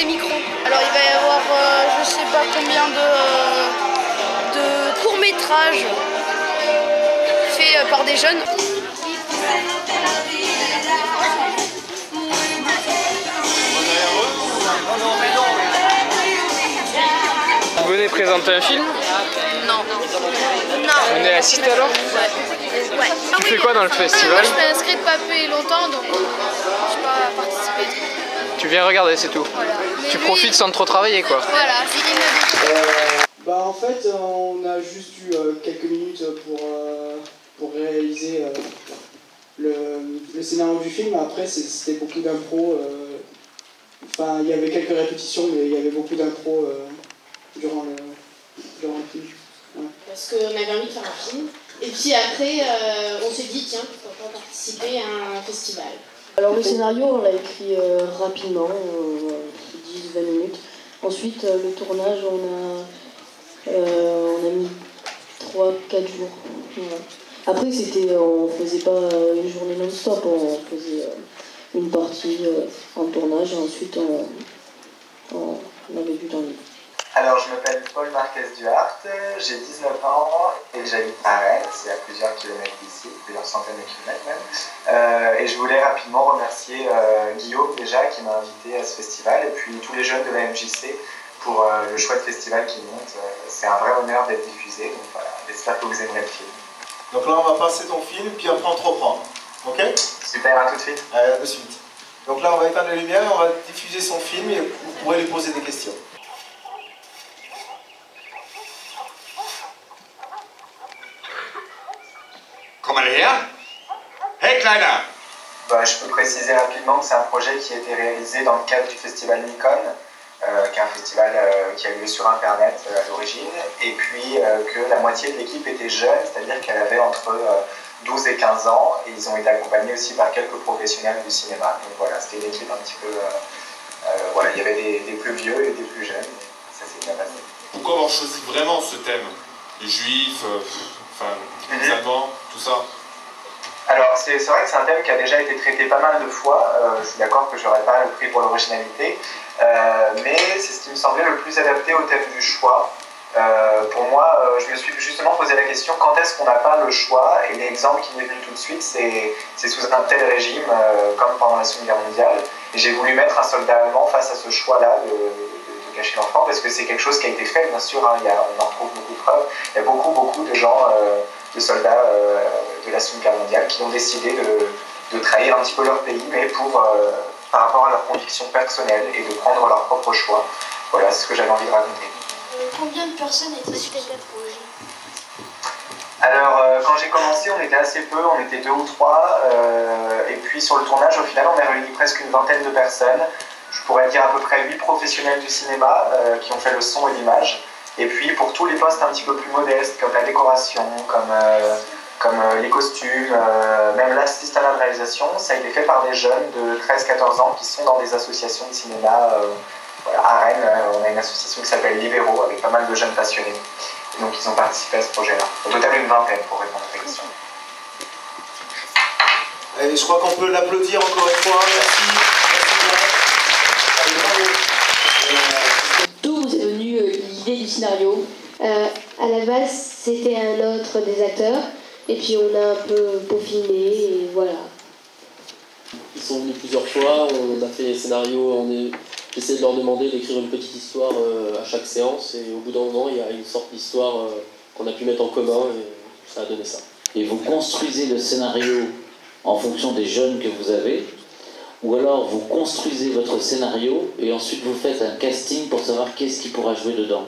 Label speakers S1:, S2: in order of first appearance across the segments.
S1: des micros. Alors il va y avoir je sais pas combien de courts-métrages faits par des jeunes.
S2: Vous venez présenter un film?
S1: Non.
S2: Vous venez assister alors?
S1: Ouais.
S2: Tu fais quoi dans le festival?
S1: Moi je suis inscrite pas depuis longtemps donc je n'ai pas participé.
S2: Tu viens regarder, c'est tout.
S1: Voilà.
S2: Tu profites sans trop travailler quoi.
S1: Voilà.
S3: En fait on a juste eu quelques minutes pour réaliser le scénario du film. Après c'était beaucoup d'impro. Enfin il y avait quelques répétitions mais il y avait beaucoup d'impro durant le film. Ouais.
S4: Parce qu'on avait envie de faire un film. Et puis après, on s'est dit, tiens, pourquoi pas participer à un festival.
S5: Alors le scénario, on l'a écrit rapidement, 10-20 minutes. Ensuite, le tournage, on a mis 3-4 jours. Voilà. Après, on faisait pas une journée non-stop, on faisait une partie en tournage et ensuite on avait du temps libre.
S6: Alors, je m'appelle Paul Marquez-Duhart, j'ai 19 ans et j'habite à Rennes, c'est à plusieurs kilomètres d'ici, plusieurs centaines de kilomètres même. Et je voulais rapidement remercier Guillaume déjà qui m'a invité à ce festival et puis tous les jeunes de la MJC pour le chouette festival qui monte. C'est un vrai honneur d'être diffusé, donc voilà, j'espère que vous aimerez le film.
S7: Donc là, on va passer ton film, puis après on te reprend. Ok?
S6: Super, à tout de suite.
S7: Allez, à de suite. Donc là, on va éteindre la lumière et on va diffuser son film et vous pourrez lui poser des questions.
S8: Komm mal her. Hey, Kleiner!
S6: Je peux préciser rapidement que c'est un projet qui a été réalisé dans le cadre du festival Nikon, qui est un festival qui a lieu sur Internet à l'origine, et puis que la moitié de l'équipe était jeune, c'est-à-dire qu'elle avait entre 12 et 15 ans, et ils ont été accompagnés aussi par quelques professionnels du cinéma. Donc voilà, c'était une équipe un petit peu... voilà, il y avait des plus vieux et des plus jeunes, et ça s'est bien passé.
S8: Pourquoi avoir choisi vraiment ce thème? Les juifs, les Allemands, tout ça?
S6: Alors c'est vrai que c'est un thème qui a déjà été traité pas mal de fois, je suis d'accord que je n'aurais pas le prix pour l'originalité, mais c'est ce qui me semblait le plus adapté au thème du choix. Pour moi, je me suis justement posé la question quand est-ce qu'on n'a pas le choix, et l'exemple qui m'est venu tout de suite c'est sous un tel régime comme pendant la Seconde Guerre mondiale, et j'ai voulu mettre un soldat allemand face à ce choix-là de cacher l'enfant parce que c'est quelque chose qui a été fait bien sûr, hein, on en retrouve beaucoup de preuves, il y a beaucoup de gens, de soldats de la Seconde Guerre mondiale qui ont décidé de trahir un petit peu leur pays mais par rapport à leurs convictions personnelles et de prendre leur propre choix. Voilà, c'est ce que j'avais envie de raconter.
S4: Combien de personnes étaient sur le projet?
S6: Alors, quand j'ai commencé, on était assez peu, on était 2 ou 3, et puis sur le tournage, au final, on a réuni presque une vingtaine de personnes. Je pourrais dire à peu près 8 professionnels du cinéma qui ont fait le son et l'image. Et puis pour tous les postes un petit peu plus modestes, comme la décoration, comme les costumes, même l'assistant à la réalisation, ça a été fait par des jeunes de 13-14 ans qui sont dans des associations de cinéma. Voilà, à Rennes, on a une association qui s'appelle Libéraux, avec pas mal de jeunes passionnés. Et donc ils ont participé à ce projet-là. Au total, une vingtaine pour répondre à ta question.
S7: Allez, je crois qu'on peut l'applaudir encore une fois. Merci.
S5: D'où vous est venue l'idée du scénario?
S4: À la base, c'était un autre des acteurs, et puis on a un peu peaufiné, et voilà.
S9: Ils sont venus plusieurs fois, on a fait les scénarios, j'essaie de leur demander d'écrire une petite histoire à chaque séance, et au bout d'un moment, il y a une sorte d'histoire qu'on a pu mettre en commun, et ça a donné ça.
S10: Et vous construisez le scénario en fonction des jeunes que vous avez, ou alors vous construisez votre scénario et ensuite vous faites un casting pour savoir qu'est-ce qui pourra jouer dedans?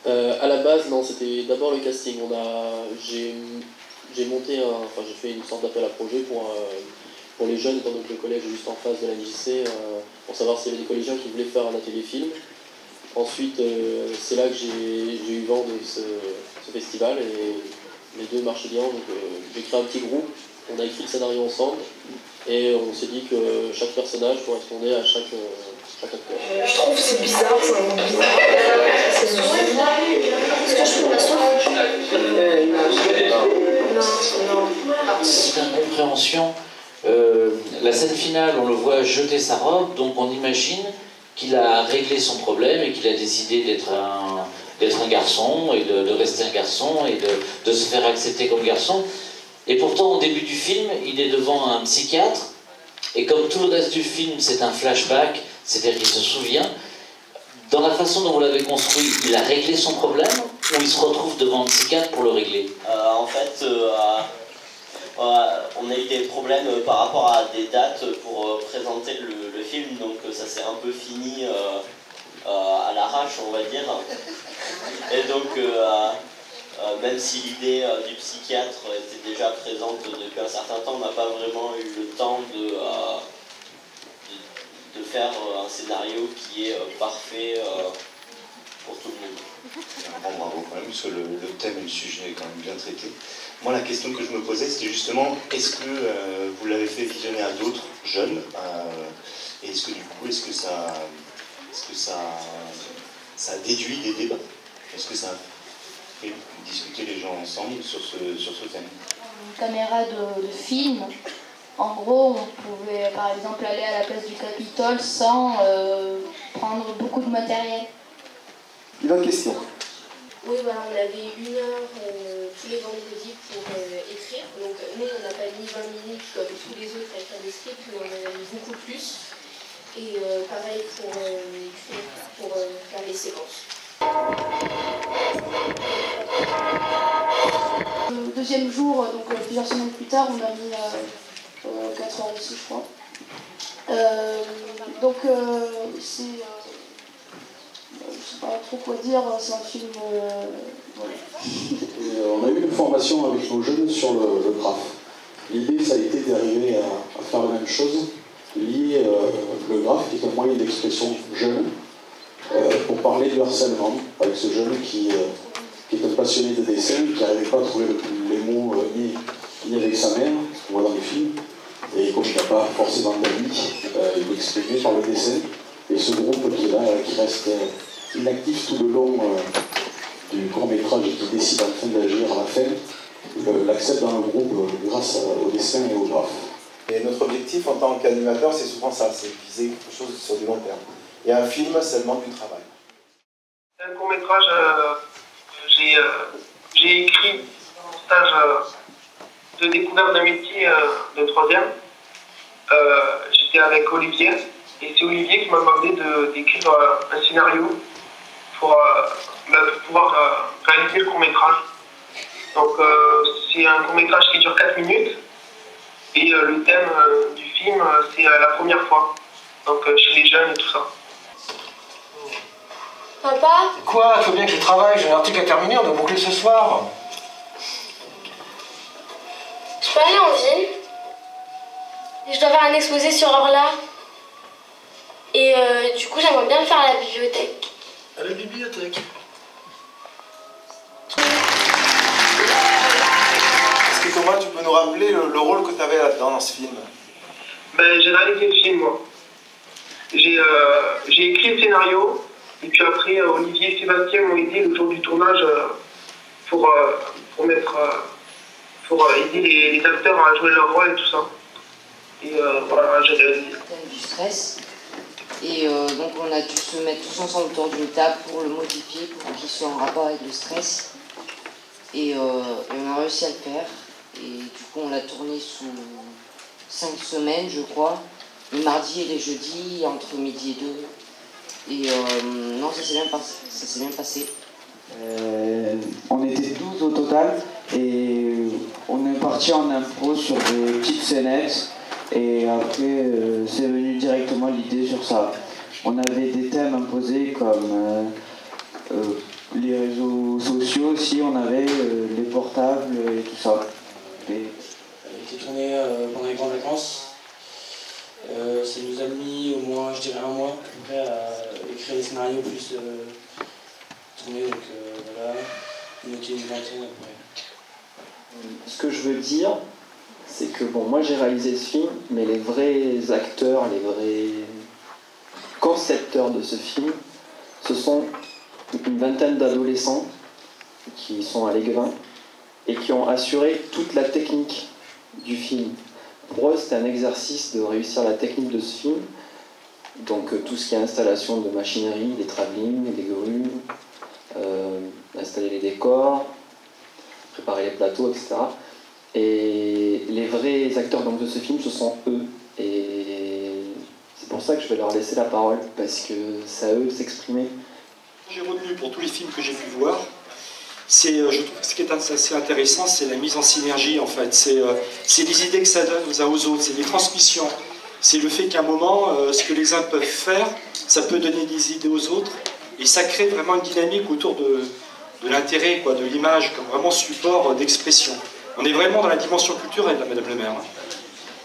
S9: À la base, non, c'était d'abord le casting. J'ai fait une sorte d'appel à projet pour les jeunes, étant donné que le collège est juste en face de la MJC, pour savoir s'il y avait des collégiens qui voulaient faire un atelier film. Ensuite, c'est là que j'ai eu vent de ce festival et les deux marchaient bien. Donc j'ai créé un petit groupe, on a écrit le scénario ensemble et on s'est dit que chaque personnage correspondait à chaque acteur.
S11: Je trouve que c'est bizarre, c'est un mot bizarre. Est-ce que je peux
S10: Non. C'est incompréhension. La scène finale, on le voit jeter sa robe, donc on imagine qu'il a réglé son problème et qu'il a décidé d'être un garçon et de rester un garçon et de se faire accepter comme garçon. Et pourtant, au début du film, il est devant un psychiatre et comme tout le reste du film, c'est un flashback, c'est-à-dire qu'il se souvient. Dans la façon dont vous l'avez construit, il a réglé son problème ou il se retrouve devant un psychiatre pour le régler?
S12: En fait, on a eu des problèmes par rapport à des dates pour présenter le film, donc ça s'est un peu fini à l'arrache, on va dire. Et donc, même si l'idée du psychiatre était déjà présente depuis un certain temps, on n'a pas vraiment eu le temps de faire un scénario qui est parfait pour tout le monde.
S13: Bon, bravo quand même, parce que le thème et le sujet est quand même bien traité. Moi, la question que je me posais, c'était justement, est-ce que vous l'avez fait visionner à d'autres jeunes et est-ce que du coup, est-ce que ça a déduit des débats? Est-ce que ça a fait discuter les gens ensemble sur ce thème?
S14: Une caméra de film, en gros, on pouvait par exemple aller à la place du Capitole sans prendre beaucoup de matériel.
S15: Une autre question.
S11: Oui, voilà, on avait 1 heure tous les vendredis pour écrire. Donc nous, on n'a pas mis 20 minutes comme tous les autres à faire des scripts, mais on en a mis beaucoup plus. Et pareil pour faire les séquences.
S14: Le deuxième jour, donc plusieurs semaines plus tard, on a mis 4 heures aussi, je crois. Donc c'est... je sais pas trop quoi dire, c'est un film... voilà.
S15: On a eu une formation avec nos jeunes sur le graphe. L'idée, ça a été d'arriver à faire la même chose, lier le graphe, qui est un moyen d'expression jeune, pour parler du harcèlement, avec ce jeune qui est un passionné de dessin, qui n'arrivait pas à trouver les mots ni avec sa mère, ce qu'on voit dans les films, et comme il n'a pas forcément d'amis, il l'exprimait par le dessin. Et ce groupe qui est là, qui reste inactif tout le long du court-métrage et qui décide enfin d'agir à la fin, l'accepte dans le groupe grâce au dessin et au graphe.
S7: Et notre objectif en tant qu'animateur, c'est souvent ça, c'est viser quelque chose sur du long terme. Et un film, ça demande du travail.
S16: C'est un court-métrage, j'ai écrit dans mon stage de découverte d'un métier de 3e. J'étais avec Olivier, et c'est Olivier qui m'a demandé d'écrire un scénario pour pouvoir réaliser le court-métrage. Donc c'est un court-métrage qui dure 4 minutes, et le thème du film, c'est la première fois, donc chez les jeunes et tout ça.
S11: Papa?
S17: Quoi? Il faut bien que je travaille, j'ai un article à terminer, on doit boucler ce soir.
S11: Je peux aller en ville? Je dois faire un exposé sur Orla. Et du coup, j'aimerais bien le faire à la bibliothèque.
S17: À la bibliothèque?
S7: Est-ce que Thomas, tu peux nous rappeler le rôle que tu avais là-dedans dans ce film?
S16: Ben, j'ai réalisé le film, moi. J'ai écrit le scénario. Et puis après, Olivier et Sébastien m'ont aidé le jour du tournage pour aider les acteurs à jouer leur rôle et tout ça. Et voilà, j'ai réalisé.
S18: Du stress. Et donc on a dû se mettre tous ensemble autour d'une table pour le modifier, pour qu'il soit en rapport avec le stress. Et on a réussi à le faire. Et du coup on l'a tourné sous 5 semaines, je crois. Les mardis et les jeudis, entre midi et 2. Et non, ça s'est bien passé.
S3: On était 12 au total et on est parti en impro sur des petites scénettes et après c'est venu directement l'idée sur ça. On avait des thèmes imposés comme les réseaux sociaux aussi, on avait les portables et tout ça.
S19: Elle a été tournée pendant les grandes vacances. Ça nous a mis au moins, je dirais, 1 mois à peu près à écrire les scénarios plus tourner, donc voilà, une vingtaine à peu près.
S20: Ce que je veux dire, c'est que bon, moi j'ai réalisé ce film, mais les vrais acteurs, les vrais concepteurs de ce film, ce sont une vingtaine d'adolescents qui sont à l'Éguevin et qui ont assuré toute la technique du film. Pour eux, c'était un exercice de réussir la technique de ce film. Donc tout ce qui est installation de machinerie, des travelling, des grues, installer les décors, préparer les plateaux, etc. Et les vrais acteurs donc, de ce film, ce sont eux. Et c'est pour ça que je vais leur laisser la parole, parce que c'est à eux de s'exprimer.
S21: J'ai retenu pour tous les films que j'ai pu voir, je trouve que ce qui est assez intéressant, c'est la mise en synergie en fait. C'est les idées que ça donne aux uns aux autres, c'est les transmissions. C'est le fait qu'à un moment, ce que les uns peuvent faire, ça peut donner des idées aux autres. Et ça crée vraiment une dynamique autour de l'intérêt, de l'image, comme vraiment support d'expression. On est vraiment dans la dimension culturelle, là, Madame le maire.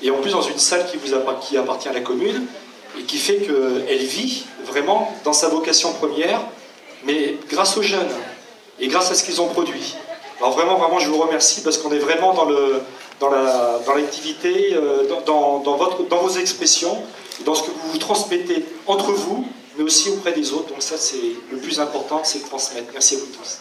S21: Et en plus dans une salle qui appartient à la commune, et qui fait qu'elle vit vraiment dans sa vocation première, mais grâce aux jeunes, et grâce à ce qu'ils ont produit. Alors vraiment, je vous remercie, parce qu'on est vraiment dans l'activité, dans vos expressions, dans ce que vous transmettez entre vous, mais aussi auprès des autres. Donc ça, c'est le plus important, c'est de transmettre. Merci à vous tous.